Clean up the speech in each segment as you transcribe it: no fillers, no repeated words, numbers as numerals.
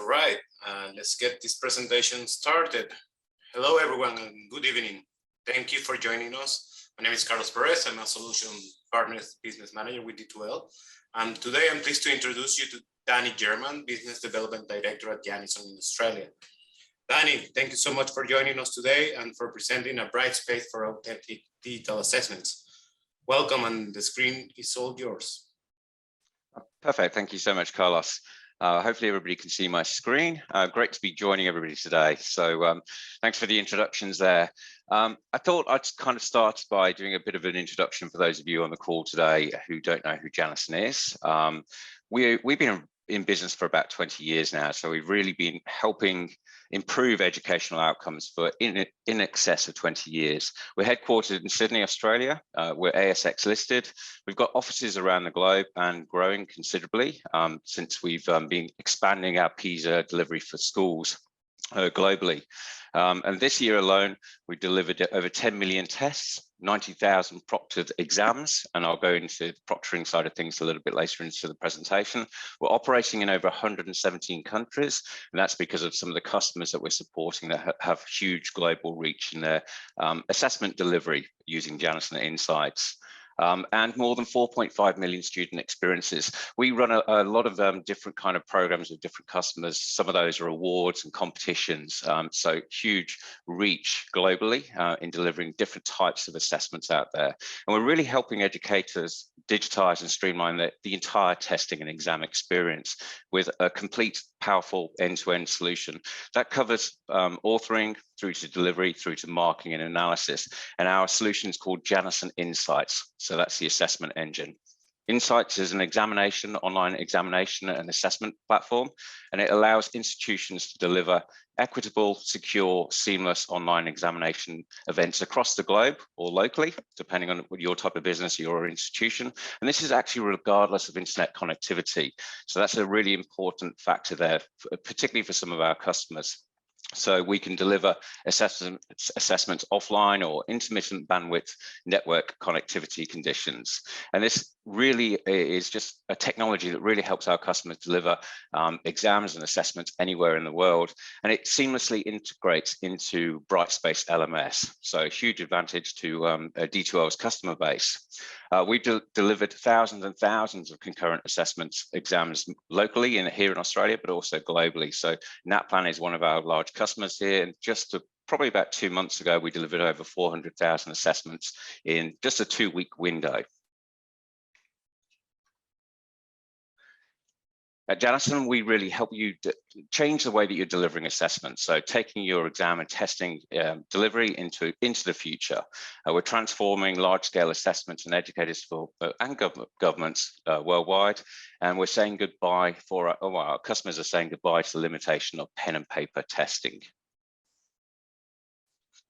right, let's get this presentation started. Hello, everyone, and good evening. Thank you for joining us. My name is Carlos Perez. I'm a Solution Partners Business Manager with D2L. And today I'm pleased to introduce you to Danny German, Business Development Director at Janison in Australia. Danny, thank you so much for joining us today and for presenting a Brightspace for authentic digital assessments. Welcome, and the screen is all yours. Perfect. Thank you so much, Carlos. Hopefully everybody can see my screen. Great to be joining everybody today. So thanks for the introductions there. I thought I'd kind of start by doing a bit of an introduction for those of you on the call today who don't know who Janison is. We've been in business for about 20 years now, so we've really been helping improve educational outcomes for in excess of 20 years. We're headquartered in Sydney, Australia. We're ASX listed. We've got offices around the globe and growing considerably since we've been expanding our PISA delivery for schools globally. And this year alone, we delivered over 10 million tests, 90,000 proctored exams, and I'll go into the proctoring side of things a little bit later into the presentation. We're operating in over 117 countries, and that's because of some of the customers that we're supporting that have huge global reach in their assessment delivery using Janison Insights. And more than 4.5 million student experiences. We run a lot of different kind of programs with different customers. Some of those are awards and competitions. So huge reach globally in delivering different types of assessments out there. And we're really helping educators digitize and streamline the entire testing and exam experience with a complete, powerful end-to-end solution that covers authoring through to delivery, through to marking and analysis. And our solution is called Janison Insights. So that's the assessment engine. Insights is an online examination and assessment platform, and it allows institutions to deliver equitable, secure, seamless online examination events across the globe or locally, depending on your type of business, your institution. And this is actually regardless of internet connectivity. So that's a really important factor there, particularly for some of our customers. So we can deliver assessments offline or intermittent bandwidth network connectivity conditions. And this really is just a technology that really helps our customers deliver exams and assessments anywhere in the world. And it seamlessly integrates into Brightspace LMS. So a huge advantage to D2L's customer base. We've delivered thousands and thousands of concurrent assessments exams locally here in Australia, but also globally. So NatPlan is one of our large customers here, and probably about 2 months ago, we delivered over 400,000 assessments in just a 2-week window. At Janison, we really help you change the way that you're delivering assessments. So taking your exam and testing delivery into the future. We're transforming large-scale assessments and educators and governments worldwide. And we're saying goodbye our customers are saying goodbye to the limitation of pen and paper testing.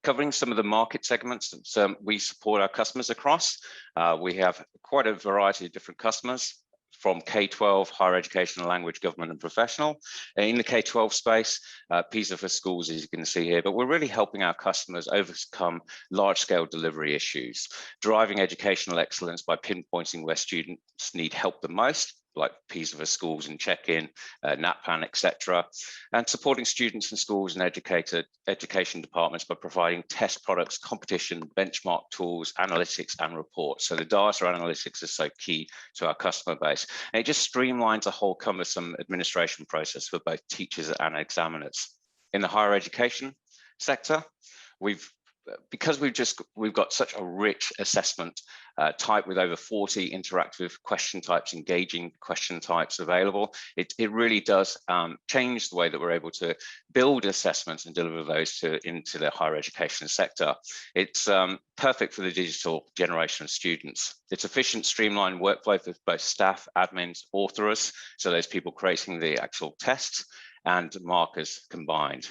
Covering some of the market segments that we support our customers across. We have quite a variety of different customers, from K-12, higher education, language, government and professional. In the K-12 space, PISA for schools, as you can see here, but we're really helping our customers overcome large-scale delivery issues, driving educational excellence by pinpointing where students need help the most, like PISA for schools and check-in, NatPlan, etc., and supporting students and schools and education departments by providing test products, competition, benchmark tools, analytics, and reports. So the data analytics is so key to our customer base. And it just streamlines a whole cumbersome administration process for both teachers and examiners. In the higher education sector, because we've got such a rich assessment type with over 40 interactive question types, engaging question types available, it really does change the way that we're able to build assessments and deliver those into the higher education sector. It's perfect for the digital generation of students. It's efficient, streamlined workflow for both staff, admins, authors, so those people creating the actual tests, and markers combined.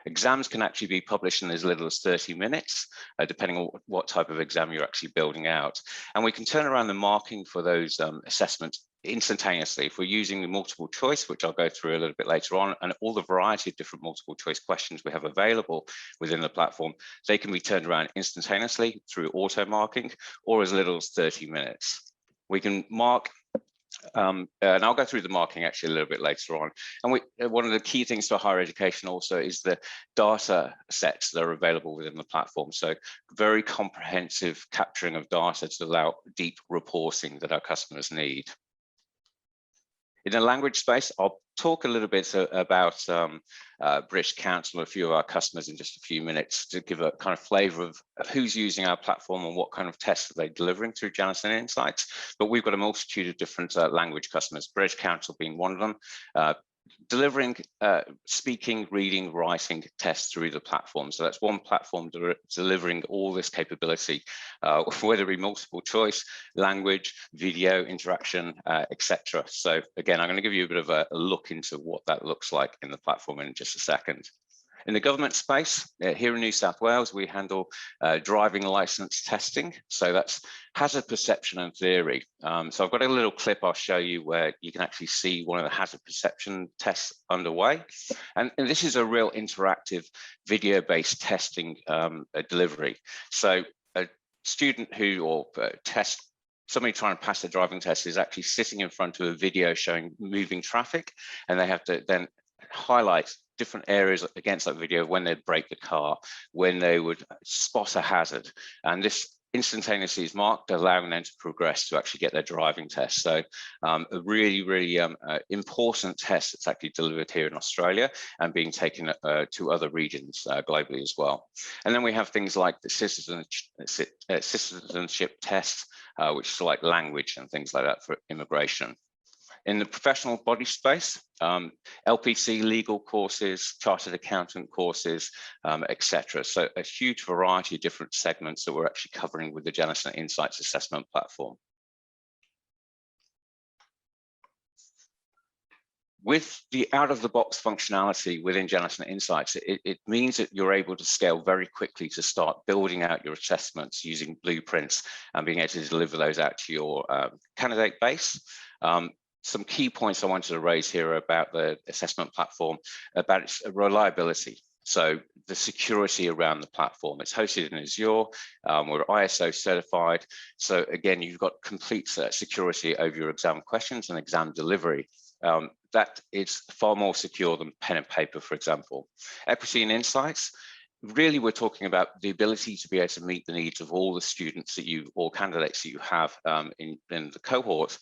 Exams can actually be published in as little as 30 minutes, depending on what type of exam you're actually building out. And we can turn around the marking for those assessments instantaneously. If we're using the multiple choice, which I'll go through a little bit later on, and all the variety of different multiple choice questions we have available within the platform, they can be turned around instantaneously through auto marking or as little as 30 minutes. We can mark And I'll go through the marking actually a little bit later on. And one of the key things for higher education also is the data sets that are available within the platform. So very comprehensive capturing of data to allow deep reporting that our customers need. In the language space, I'll talk a little bit about British Council, a few of our customers in just a few minutes to give a kind of flavor of who's using our platform and what kind of tests are they delivering through Janison Insights. But we've got a multitude of different language customers, British Council being one of them, delivering speaking, reading, writing tests through the platform. So that's one platform delivering all this capability, whether it be multiple choice, language, video, interaction, etc. So again, I'm going to give you a bit of a look into what that looks like in the platform in just a second. In the government space, here in New South Wales, we handle driving license testing. So that's hazard perception and theory. So I've got a little clip I'll show you where you can actually see one of the hazard perception tests underway. And this is a real interactive video-based testing delivery. So a student somebody trying to pass the driving test is actually sitting in front of a video showing moving traffic, and they have to then highlight different areas against that video when they'd brake the car, when they would spot a hazard. And this instantaneously is marked, allowing them to progress to actually get their driving test. So a really, really important test that's actually delivered here in Australia and being taken to other regions globally as well. And then we have things like the citizenship test, which is like language and things like that for immigration. In the professional body space, LPC legal courses, chartered accountant courses, etc. So a huge variety of different segments that we're actually covering with the Janison Insights assessment platform. With the out-of-the-box functionality within Janison Insights, it means that you're able to scale very quickly to start building out your assessments using blueprints and being able to deliver those out to your candidate base. Some key points I wanted to raise here about the assessment platform, about its reliability. So the security around the platform, it's hosted in Azure, we're ISO certified. So again, you've got complete security over your exam questions and exam delivery. That is far more secure than pen and paper, for example. Equity and insights. Really, we're talking about the ability to be able to meet the needs of all the students that or candidates that you have in the cohort,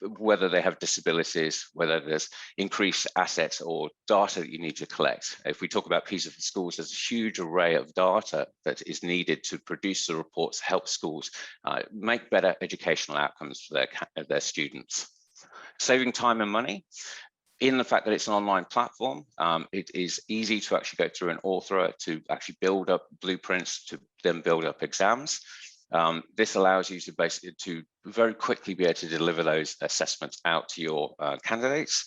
whether they have disabilities, whether there's increased assets or data that you need to collect. If we talk about PISA for schools, there's a huge array of data that is needed to produce the reports, help schools make better educational outcomes for their students. Saving time and money. In the fact that it's an online platform, it is easy to actually go through an author to actually build up blueprints to then build up exams. This allows you to basically very quickly be able to deliver those assessments out to your candidates.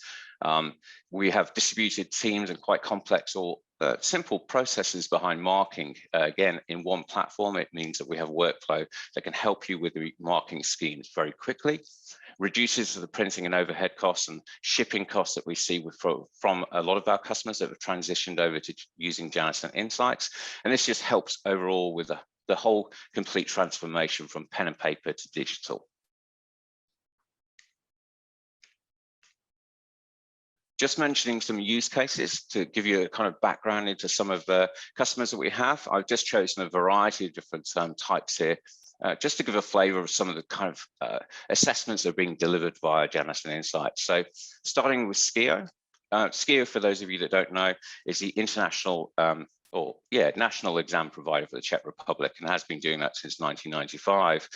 We have distributed teams and quite complex or simple processes behind marking. Again, in one platform, it means that we have workflow that can help you with the marking schemes very quickly. Reduces the printing and overhead costs and shipping costs that we see from a lot of our customers that have transitioned over to using Janison Insights. And this just helps overall with the whole complete transformation from pen and paper to digital. Just mentioning some use cases to give you a kind of background into some of the customers that we have. I've just chosen a variety of different types here. Just to give a flavor of some of the kind of assessments that are being delivered via Janison Insights. So starting with SCIO. SCIO, for those of you that don't know, is the international national exam provider for the Czech Republic and has been doing that since 1995.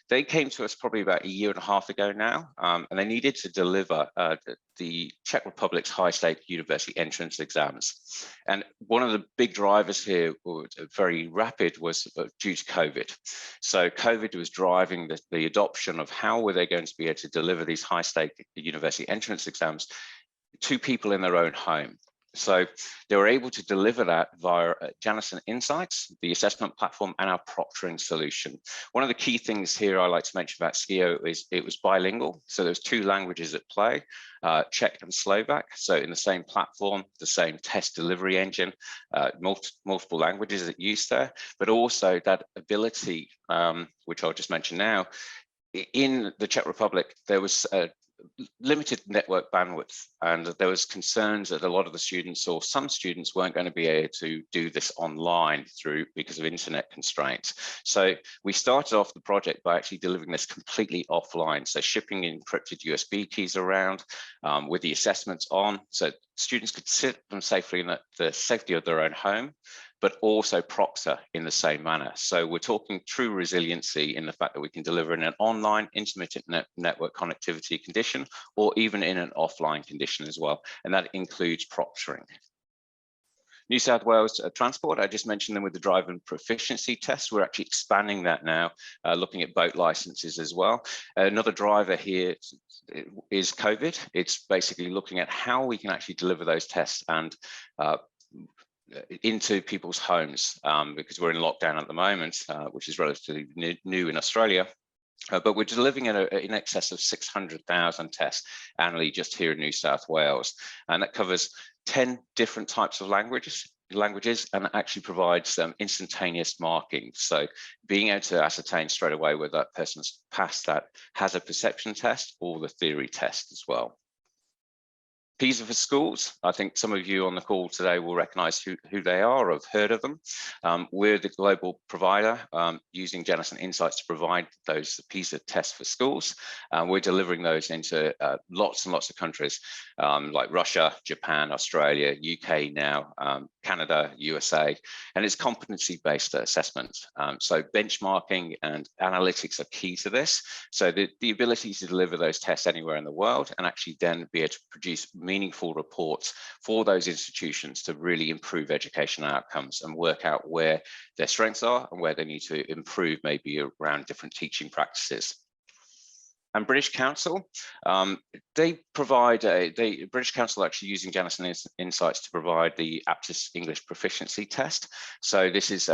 They came to us probably about a year and a half ago now, and they needed to deliver the Czech Republic's high-stake university entrance exams. And one of the big drivers here, very rapid, was due to COVID. So COVID was driving the adoption of how were they going to be able to deliver these high-stake university entrance exams to people in their own home. So they were able to deliver that via Janison Insights, the assessment platform, and our proctoring solution. One of the key things here I like to mention about SCIO is it was bilingual. So there's two languages at play, Czech and Slovak. So in the same platform, the same test delivery engine, multiple languages that used there, but also that ability, which I'll just mention now, in the Czech Republic, there was a limited network bandwidth, and there was concerns that a lot of the students, or some students, weren't going to be able to do this online because of internet constraints. So we started off the project by actually delivering this completely offline, so shipping encrypted USB keys around with the assessments on, so students could sit them safely in the safety of their own home, but also proctor in the same manner. So we're talking true resiliency in the fact that we can deliver in an online intermittent network connectivity condition, or even in an offline condition as well. And that includes proctoring. New South Wales Transport, I just mentioned them with the driving proficiency test. We're actually expanding that now, looking at boat licenses as well. Another driver here is COVID. It's basically looking at how we can actually deliver those tests and into people's homes, because we're in lockdown at the moment, which is relatively new in Australia. But we're delivering in excess of 600,000 tests annually just here in New South Wales. And that covers 10 different types of languages and actually provides instantaneous marking. So being able to ascertain straight away whether that person's passed that hazard perception test or the theory test as well. PISA for schools, I think some of you on the call today will recognize who they are or have heard of them. We're the global provider using Janison Insights to provide those PISA tests for schools. We're delivering those into lots and lots of countries like Russia, Japan, Australia, UK now, Canada, USA, and it's competency-based assessments. So benchmarking and analytics are key to this. So the ability to deliver those tests anywhere in the world and actually then be able to produce meaningful reports for those institutions to really improve education outcomes and work out where their strengths are and where they need to improve, maybe around different teaching practices. And British Council, they provide, British Council are actually using Janison Insights to provide the Aptis English Proficiency Test. So this is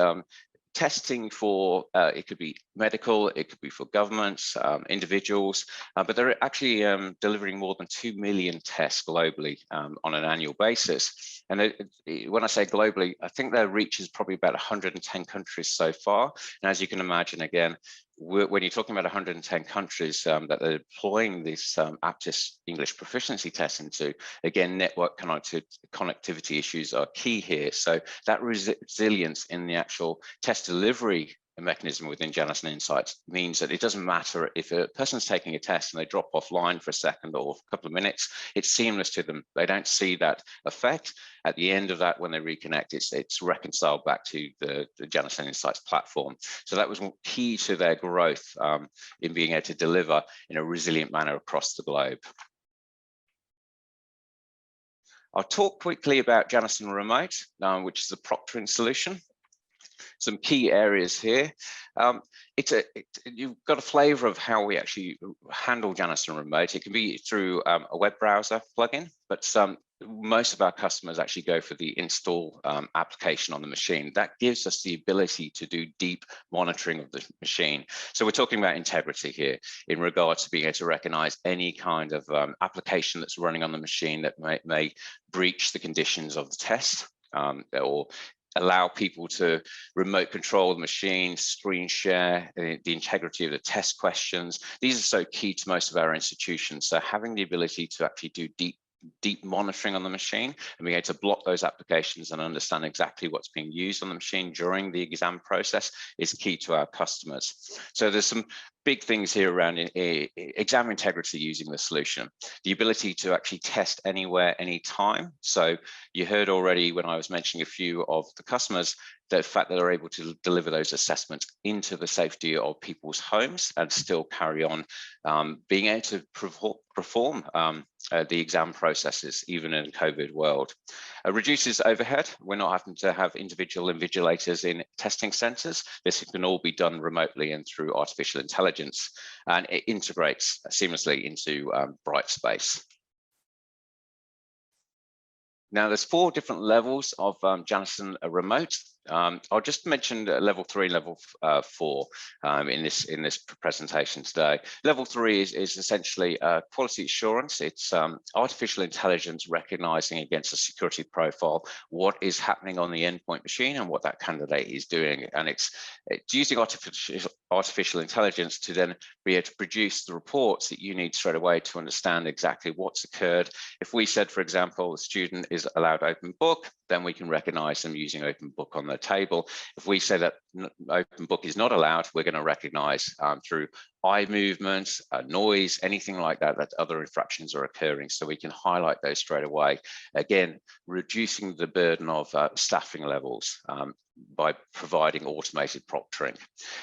testing for, it could be medical, it could be for governments, individuals, but they're actually delivering more than 2 million tests globally on an annual basis. And when I say globally, I think their reach is probably about 110 countries so far. And as you can imagine, again, when you're talking about 110 countries that they're deploying this Aptis English proficiency test into, again, network connectivity issues are key here. So that resilience in the actual test delivery mechanism within Janison Insights means that it doesn't matter if a person's taking a test and they drop offline for a second or a couple of minutes, it's seamless to them. They don't see that effect. At the end of that, when they reconnect, it's reconciled back to the Janison Insights platform. So that was key to their growth in being able to deliver in a resilient manner across the globe. I'll talk quickly about Janison Remote, which is the proctoring solution. Some key areas here. You've got a flavor of how we actually handle Janison Remote. It can be through a web browser plugin, but most of our customers actually go for the install application on the machine. That gives us the ability to do deep monitoring of the machine. So we're talking about integrity here in regards to being able to recognize any kind of application that's running on the machine that may breach the conditions of the test, or allow people to remote control the machine, screen share, the integrity of the test questions. These are so key to most of our institutions. So having the ability to actually do deep monitoring on the machine and being able to block those applications and understand exactly what's being used on the machine during the exam process is key to our customers. So there's some big things here around exam integrity using the solution, the ability to actually test anywhere, anytime. So you heard already when I was mentioning a few of the customers, the fact that they're able to deliver those assessments into the safety of people's homes and still carry on being able to perform the exam processes, even in a COVID world. Reduces overhead. We're not having to have individual invigilators in testing centers. This can all be done remotely and through artificial intelligence, and it integrates seamlessly into Brightspace. Now, there's 4 different levels of Janison Remote. I'll just mention level 3 and level 4 in this presentation today. Level 3 is essentially quality assurance. It's artificial intelligence recognizing against a security profile what is happening on the endpoint machine and what that candidate is doing. And it's using artificial intelligence to then be able to produce the reports that you need straight away to understand exactly what's occurred. If we said, for example, the student is allowed open book, then we can recognize them using open book on their table. If we say that open book is not allowed, we're going to recognize through eye movement, noise, anything like that, that other infractions are occurring. So we can highlight those straight away. Again, reducing the burden of staffing levels by providing automated proctoring.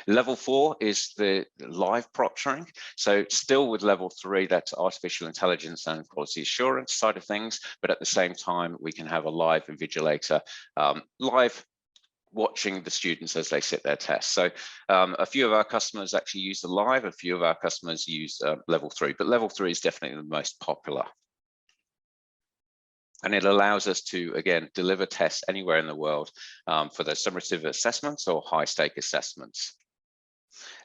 Level 4 is the live proctoring. So still with level 3, that's artificial intelligence and quality assurance side of things, but at the same time, we can have a live invigilator live watching the students as they sit their tests. So a few of our customers actually use the live, a few of our customers use level 3, but level 3 is definitely the most popular. And it allows us to, again, deliver tests anywhere in the world for those summative assessments or high stake assessments.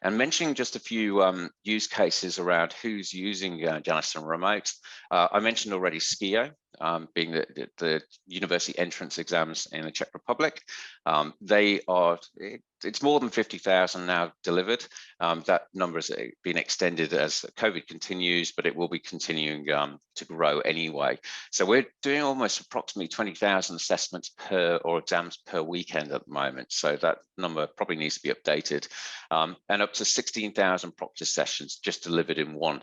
And mentioning just a few use cases around who's using Janison Remote. I mentioned already SKIO, being the university entrance exams in the Czech Republic. It's more than 50,000 now delivered. That number has been extended as COVID continues, but it will be continuing to grow anyway. So we're doing almost approximately 20,000 assessments or exams per weekend at the moment. So that number probably needs to be updated. And up to 16,000 proctor sessions just delivered in one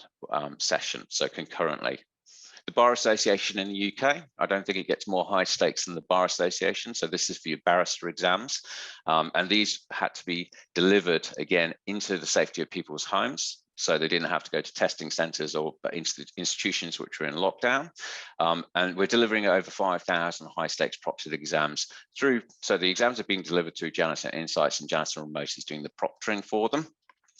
session, so concurrently. The Bar Association in the UK, I don't think it gets more high stakes than the Bar Association. So this is for your barrister exams. And these had to be delivered again into the safety of people's homes. So they didn't have to go to testing centres or institutions which were in lockdown. And we're delivering over 5,000 high stakes proctored exams through. So the exams are being delivered through Janison Insights, and Janison Remote is doing the proctoring for them.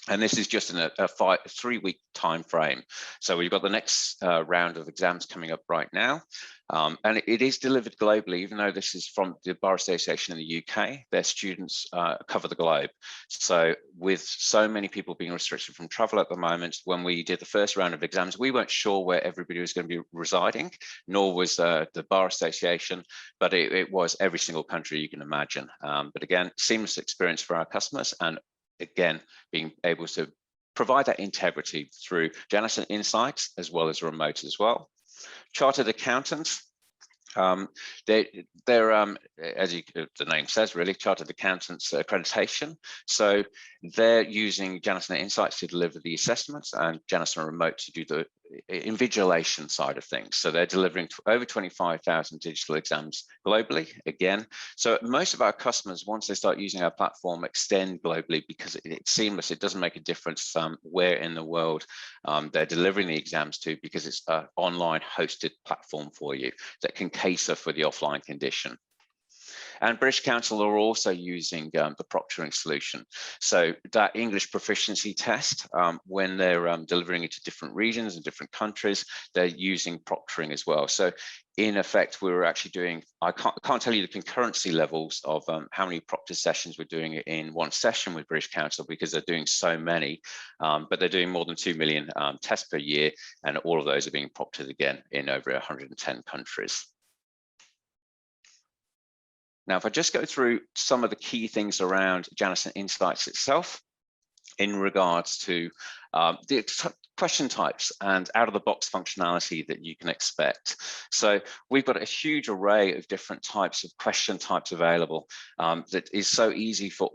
And this is just in a 3-week time frame. So we've got the next round of exams coming up right now. And it is delivered globally, even though this is from the Bar Association in the UK, their students cover the globe. So with so many people being restricted from travel at the moment, when we did the first round of exams, we weren't sure where everybody was going to be residing, nor was the Bar Association, but it was every single country you can imagine. But again, seamless experience for our customers, and again, being able to provide that integrity through Janison Insights as well as remote as well. Chartered accountants, they're as the name says, really, Chartered Accountants Accreditation. So they're using Janison Insights to deliver the assessments and Janison Remote to do the invigilation side of things. So they're delivering over 25,000 digital exams globally, again. So most of our customers, once they start using our platform, extend globally because it's seamless. It doesn't make a difference where in the world they're delivering the exams to, because it's an online hosted platform for you that can cater for the offline condition. And British Council are also using the proctoring solution. So that English proficiency test, when they're delivering it to different regions and different countries, they're using proctoring as well. So in effect, we were actually doing, I can't tell you the concurrency levels of how many proctor sessions we're doing in one session with British Council, because they're doing so many, but they're doing more than 2 million tests per year, and all of those are being proctored again in over 110 countries. Now, if I just go through some of the key things around Janison Insights itself in regards to the question types and out-of-the-box functionality that you can expect. So we've got a huge array of different types of question types available that is so easy for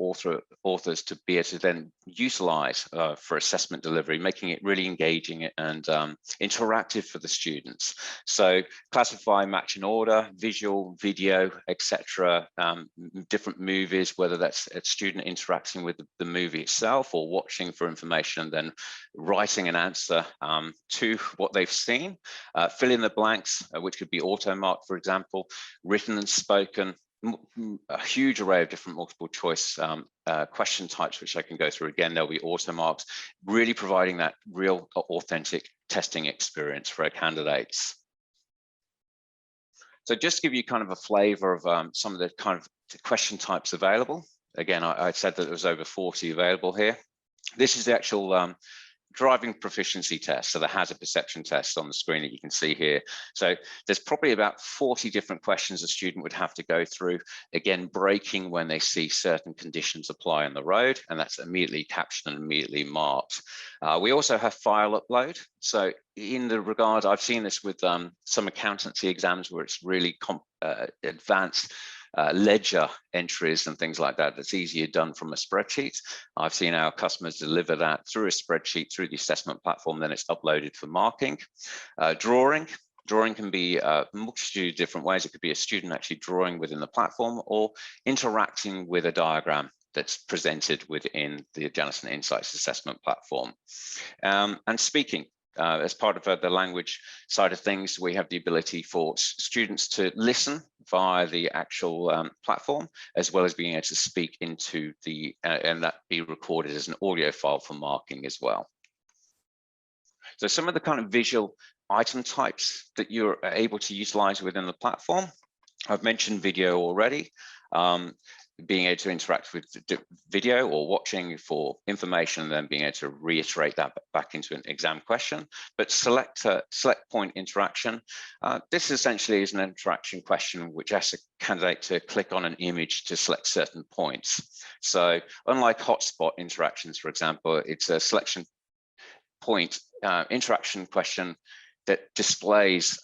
authors to be able to then utilize for assessment delivery, making it really engaging and interactive for the students. So classify, match and order, visual, video, etc. Different movies, whether that's a student interacting with the movie itself or watching for information and then writing an answer to what they've seen. Fill in the blanks, which could be auto-marked, for example, written and spoken, a huge array of different multiple choice question types, which I can go through again. There'll be auto-marks, really providing that real authentic testing experience for our candidates. So just to give you kind of a flavor of some of the kind of question types available. Again, I said that there was over 40 available here. This is the actual driving proficiency test, so the hazard perception test on the screen that you can see here. So there's probably about 40 different questions a student would have to go through, again, braking when they see certain conditions apply on the road, and that's immediately captioned and immediately marked. We also have file upload. So in the regard, I've seen this with some accountancy exams where it's really advanced ledger entries and things like that. That's easier done from a spreadsheet. I've seen our customers deliver that through a spreadsheet, through the assessment platform, then it's uploaded for marking. Drawing can be a multitude of different ways. It could be a student actually drawing within the platform or interacting with a diagram that's presented within the Janison Insights assessment platform. And speaking. As part of the language side of things, we have the ability for students to listen via the actual platform, as well as being able to speak into the, and that be recorded as an audio file for marking as well. So some of the kind of visual item types that you're able to utilize within the platform, I've mentioned video already. Being able to interact with video or watching for information, and then being able to reiterate that back into an exam question. But select point interaction. This essentially is an interaction question which asks a candidate to click on an image to select certain points. So unlike hotspot interactions, for example, it's a selection point interaction question that displays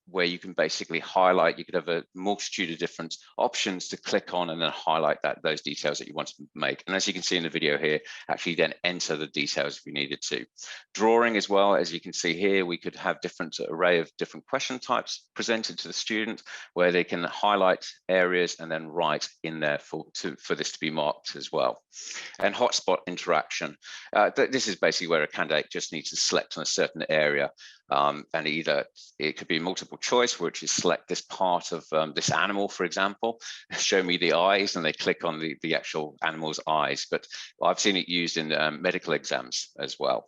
where you can basically highlight. You could have a multitude of different options to click on and then highlight those details that you want to make. And as you can see in the video here, actually then enter the details if you needed to. Drawing as well, as you can see here, we could have different array of different question types presented to the student where they can highlight areas and then write in there for this to be marked as well. And hotspot interaction. This is basically where a candidate just needs to select on a certain area. And either it could be multiple choice, which is select this part of this animal, for example, show me the eyes, and they click on the actual animal's eyes. But I've seen it used in medical exams as well.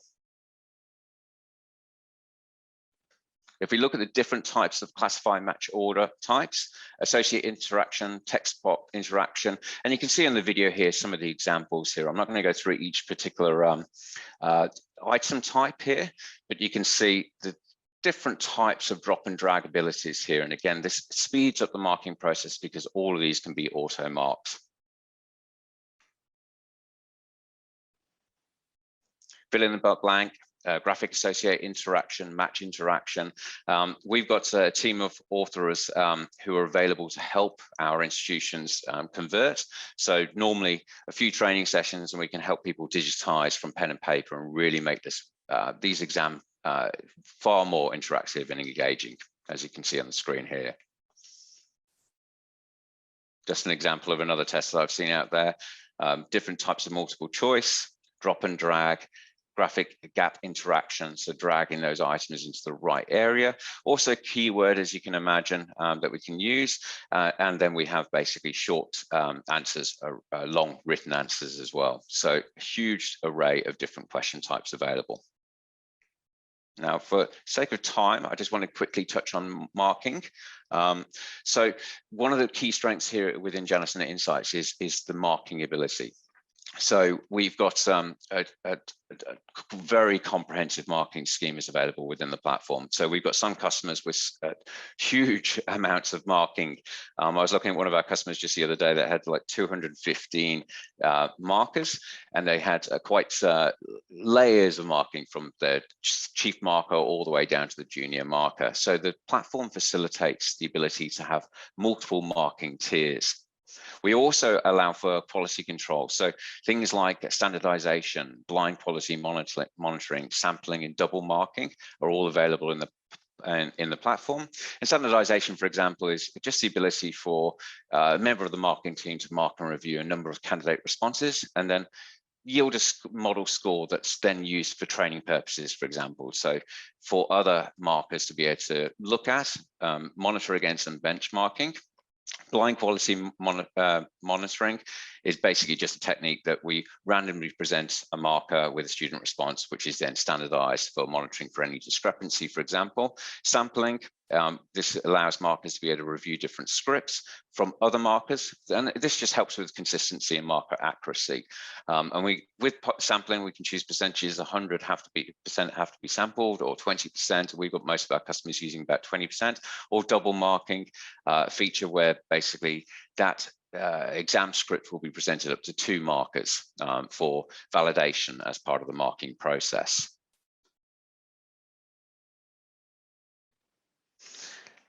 If we look at the different types of classify match order types, associate interaction, text box interaction, and you can see in the video here some of the examples here. I'm not going to go through each particular item type here, but you can see the different types of drop and drag abilities here. And again, this speeds up the marking process because all of these can be auto marked. Fill in the blank. Graphic associate interaction, match interaction. We've got a team of authors who are available to help our institutions convert. So normally a few training sessions and we can help people digitize from pen and paper and really make this these exams far more interactive and engaging, as you can see on the screen here. Just an example of another test that I've seen out there. Different types of multiple choice, drop and drag, graphic gap interaction, so dragging those items into the right area. Also keyword, as you can imagine, that we can use. And then we have basically short answers, long written answers as well. So a huge array of different question types available. Now, for sake of time, I just want to quickly touch on marking. So one of the key strengths here within Janison Insights is the marking ability. So we've got a very comprehensive marketing scheme is available within the platform. So we've got some customers with huge amounts of marking. I was looking at one of our customers just the other day that had like 215 markers, and they had quite layers of marking from the chief marker all the way down to the junior marker. So the platform facilitates the ability to have multiple marking tiers. We also allow for quality control. So things like standardization, blind quality monitoring, sampling, and double marking are all available in the platform. And standardization, for example, is just the ability for a member of the marketing team to mark and review a number of candidate responses and then yield a model score that's then used for training purposes, for example. So for other markers to be able to look at, monitor against, and benchmarking. Blind quality monitoring is basically just a technique that we randomly present a marker with a student response, which is then standardized for monitoring for any discrepancy, for example. Sampling This allows markers to be able to review different scripts from other markers, and this just helps with consistency and marker accuracy. And with sampling, we can choose percentages. 100% have to be sampled, or 20%. We've got most of our customers using about 20%, or double marking, feature where basically that exam script will be presented up to 2 markers for validation as part of the marking process.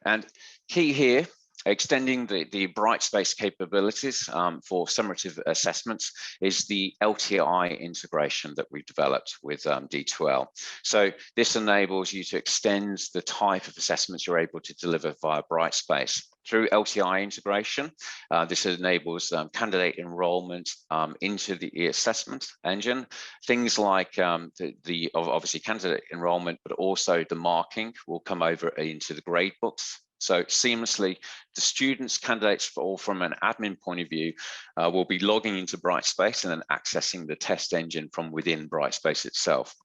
And key here, extending the Brightspace capabilities for summative assessments is the LTI integration that we've developed with D2L. So this enables you to extend the type of assessments you're able to deliver via Brightspace. Through LTI integration, this enables candidate enrollment into the assessment engine. Things like obviously candidate enrollment, but also the marking will come over into the grade books. So seamlessly, the students, candidates, all from an admin point of view, will be logging into Brightspace and then accessing the test engine from within Brightspace itself.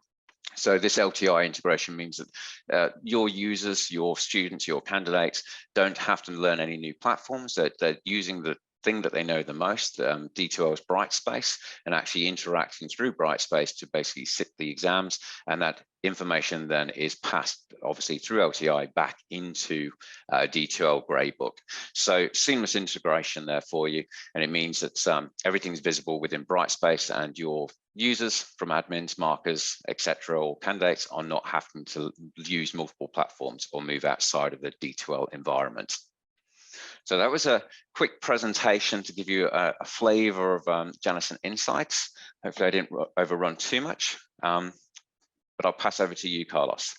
So this LTI integration means that your users, your students, your candidates don't have to learn any new platforms. They're using the thing that they know the most, D2L's Brightspace, and actually interacting through Brightspace to basically sit the exams, and that information then is passed obviously through LTI back into D2L gradebook. So seamless integration there for you, and it means that everything's visible within Brightspace, and your users from admins, markers, etc., or candidates are not having to use multiple platforms or move outside of the D2L environment. So that was a quick presentation to give you a flavor of Janison Insights. Hopefully I didn't overrun too much, but I'll pass over to you, Carlos.